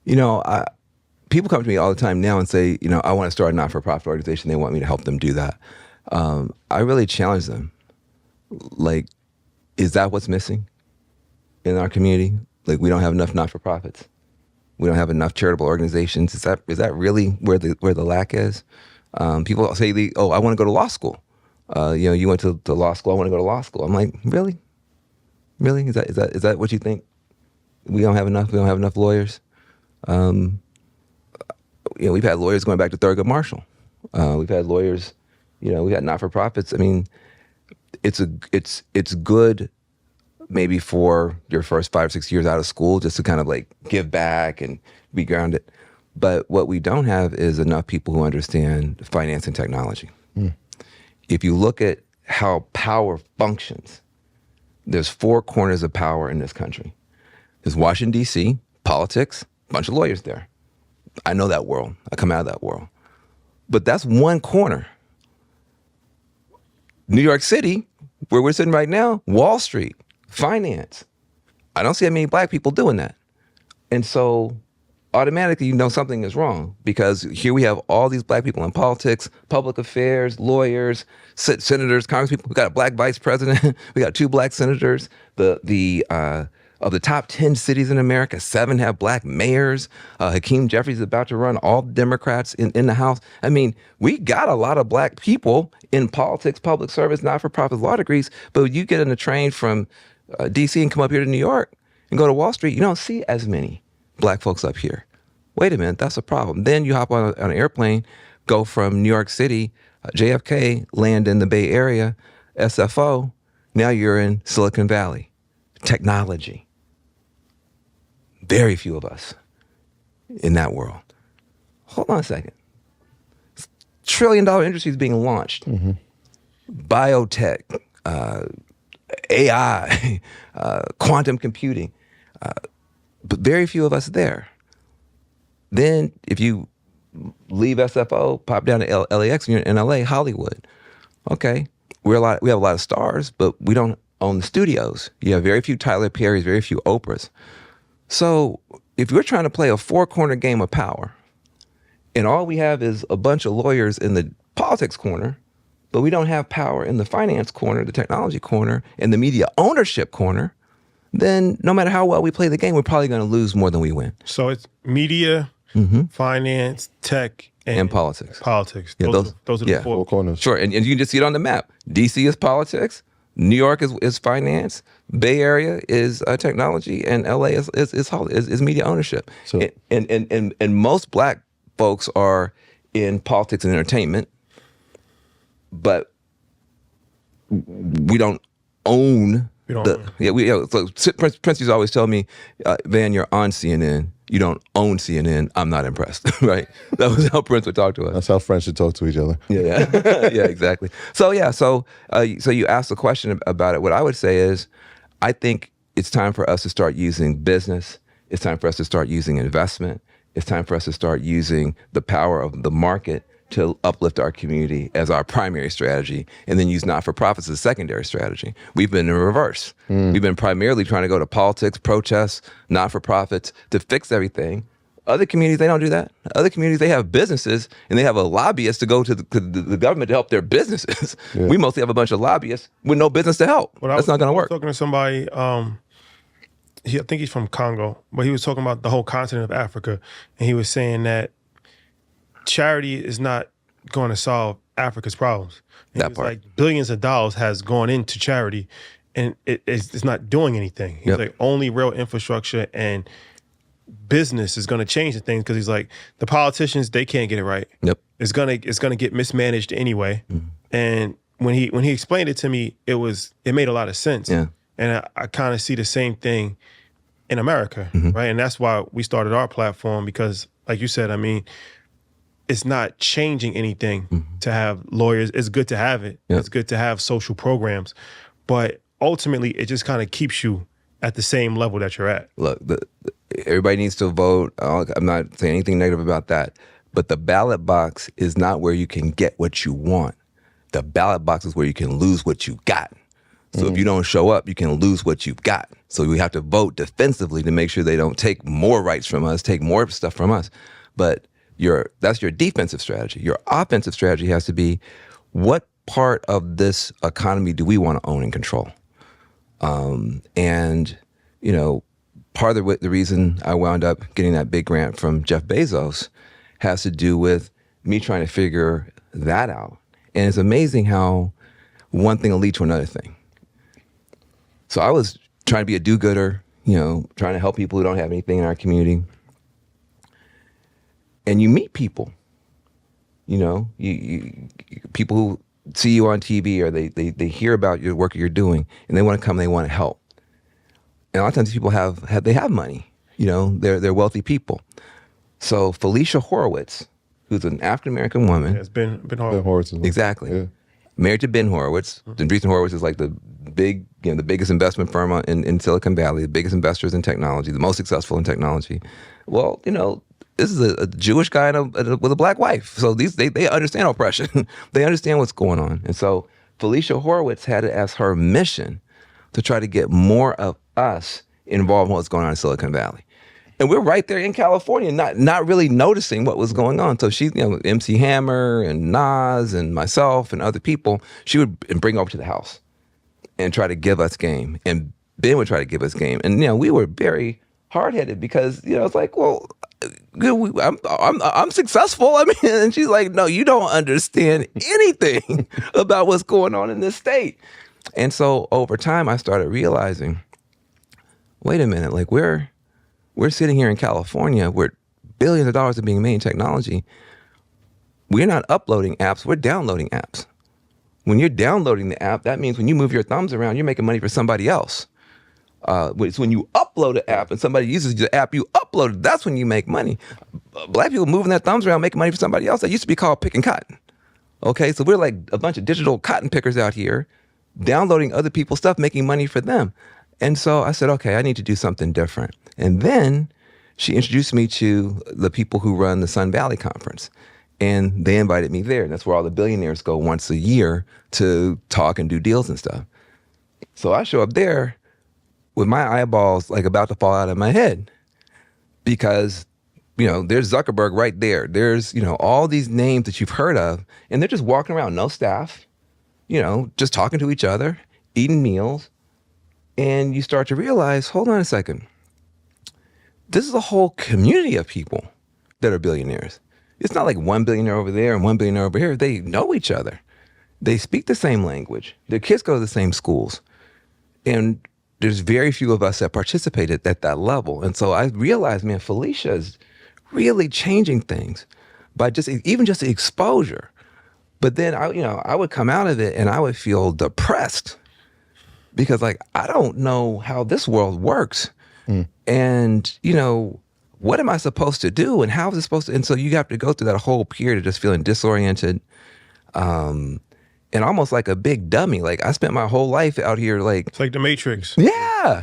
People come to me all the time now and say, I want to start a not-for-profit organization. They want me to help them do that. I really challenge them. Like, is that what's missing in our community? Like, we don't have enough not-for-profits. We don't have enough charitable organizations. Is that really where the lack is? People say, I want to go to law school. You went to law school. I want to go to law school. I'm like, really? Really? Is that what you think? We don't have enough. We don't have enough lawyers. We've had lawyers going back to Thurgood Marshall. We've had lawyers. We've had not-for-profits. I mean, it's good maybe for your first 5 or 6 years out of school just to kind of like give back and be grounded. But what we don't have is enough people who understand finance and technology. If you look at how power functions, there's 4 corners of power in this country. There's Washington, D.C., politics, bunch of lawyers there. I know that world. I come out of that world. But that's one corner. New York City, where we're sitting right now, Wall Street, finance. I don't see that many black people doing that. And so automatically something is wrong, because here we have all these black people in politics, public affairs, lawyers, senators, congresspeople. We got a black vice president. We got 2 black senators. Of the top 10 cities in America, 7 have black mayors. Hakeem Jeffries is about to run all Democrats in the House. I mean, we got a lot of black people in politics, public service, not-for-profit, law degrees, but you get on a train from D.C. and come up here to New York and go to Wall Street, you don't see as many black folks up here. Wait a minute, that's a problem. Then you hop on an airplane, go from New York City, JFK, land in the Bay Area, SFO, now you're in Silicon Valley. Technology. Very few of us in that world. Hold on a second. $1 trillion industry is being launched. Biotech, AI, quantum computing, but very few of us there. Then if you leave SFO, pop down to LAX, and you're in LA, Hollywood. Okay, we have a lot of stars, but we don't own the studios. You have very few Tyler Perrys, very few Oprahs. So if we're trying to play a 4-corner game of power, and all we have is a bunch of lawyers in the politics corner, but we don't have power in the finance corner, the technology corner, and the media ownership corner, then no matter how well we play the game, we're probably going to lose more than we win. So it's media, finance, tech, and politics. Politics. Yeah, those are the 4 corners. Sure, and you can just see it on the map. D.C. is politics. New York is finance, Bay Area is technology, and LA is media ownership. So, and most black folks are in politics and entertainment, but we don't own. So Prince used to always tell me, Van, you're on CNN. You don't own CNN. I'm not impressed, right? That was how Prince would talk to us. That's how friends should talk to each other. Yeah, yeah, exactly. So you asked the question about it. What I would say is, I think it's time for us to start using business. It's time for us to start using investment. It's time for us to start using the power of the market to uplift our community as our primary strategy, and then use not-for-profits as a secondary strategy. We've been in reverse. We've been primarily trying to go to politics, protests, not-for-profits to fix everything. Other communities, they don't do that. Other communities, they have businesses, and they have a lobbyist to go to the government to help their businesses. Yeah. We mostly have a bunch of lobbyists with no business to help. That's not going to work. I was talking to somebody, I think he's from Congo, but he was talking about the whole continent of Africa, and he was saying that charity is not going to solve Africa's problems. And that part. Like billions of dollars has gone into charity, and it's not doing anything. He's like, only real infrastructure and business is going to change the things, because he's like, the politicians, they can't get it right. Yep. It's gonna get mismanaged anyway. And when he explained it to me, it made a lot of sense. Yeah. And I kind of see the same thing in America, right? And that's why we started our platform, because like you said, I mean, it's not changing anything to have lawyers. It's good to have it. Yep. It's good to have social programs. But ultimately, it just kind of keeps you at the same level that you're at. Look, everybody needs to vote. I'm not saying anything negative about that. But the ballot box is not where you can get what you want. The ballot box is where you can lose what you got. So if you don't show up, you can lose what you've got. So we have to vote defensively to make sure they don't take more rights from us, take more stuff from us. But that's your defensive strategy. Your offensive strategy has to be, what part of this economy do we want to own and control? And, part of the reason I wound up getting that big grant from Jeff Bezos has to do with me trying to figure that out. And it's amazing how one thing will lead to another thing. So I was trying to be a do-gooder, trying to help people who don't have anything in our community. And you meet people, you people who see you on TV, or they hear about your work you're doing, and they want to come, they want to help. And a lot of times these people have money, they're wealthy people. So Felicia Horowitz, who's an African-American woman. Yeah, it's been Horowitz. Exactly. Yeah. Married to Ben Horowitz. Andreessen Horowitz is like the biggest investment firm in Silicon Valley, the biggest investors in technology, the most successful in technology. Well, this is a Jewish guy with a black wife. So they understand oppression. They understand what's going on. And so Felicia Horowitz had it as her mission to try to get more of us involved in what's going on in Silicon Valley. And we're right there in California, not really noticing what was going on. So she, MC Hammer and Nas and myself and other people, she would bring over to the house and try to give us game. And Ben would try to give us game. And, we were very hard-headed because, it's like, well, I'm successful. I mean, and she's like, no, you don't understand anything about what's going on in this state. And so over time, I started realizing, wait a minute, like we're sitting here in California where billions of dollars are being made in technology. We're not uploading apps, we're downloading apps. When you're downloading the app, that means when you move your thumbs around, you're making money for somebody else. It's when you upload an app and somebody uses the app you uploaded, that's when you make money. Black people moving their thumbs around, making money for somebody else, that used to be called picking cotton. Okay, so we're like a bunch of digital cotton pickers out here, downloading other people's stuff, making money for them. And so I said, okay, I need to do something different. And then she introduced me to the people who run the Sun Valley Conference. And they invited me there. And that's where all the billionaires go once a year to talk and do deals and stuff. So I show up there with my eyeballs like about to fall out of my head because, there's Zuckerberg right there. There's, all these names that you've heard of, and they're just walking around, no staff, just talking to each other, eating meals. And you start to realize, hold on a second. This is a whole community of people that are billionaires. It's not like one billionaire over there and one billionaire over here. They know each other. They speak the same language. Their kids go to the same schools. And there's very few of us that participated at that level. And so I realized, man, Felicia is really changing things by even just the exposure. But then I would come out of it and I would feel depressed because I don't know how this world works. And, what am I supposed to do and how is it supposed to? And so you have to go through that whole period of just feeling disoriented and almost like a big dummy. Like I spent my whole life out here it's like the Matrix. Yeah.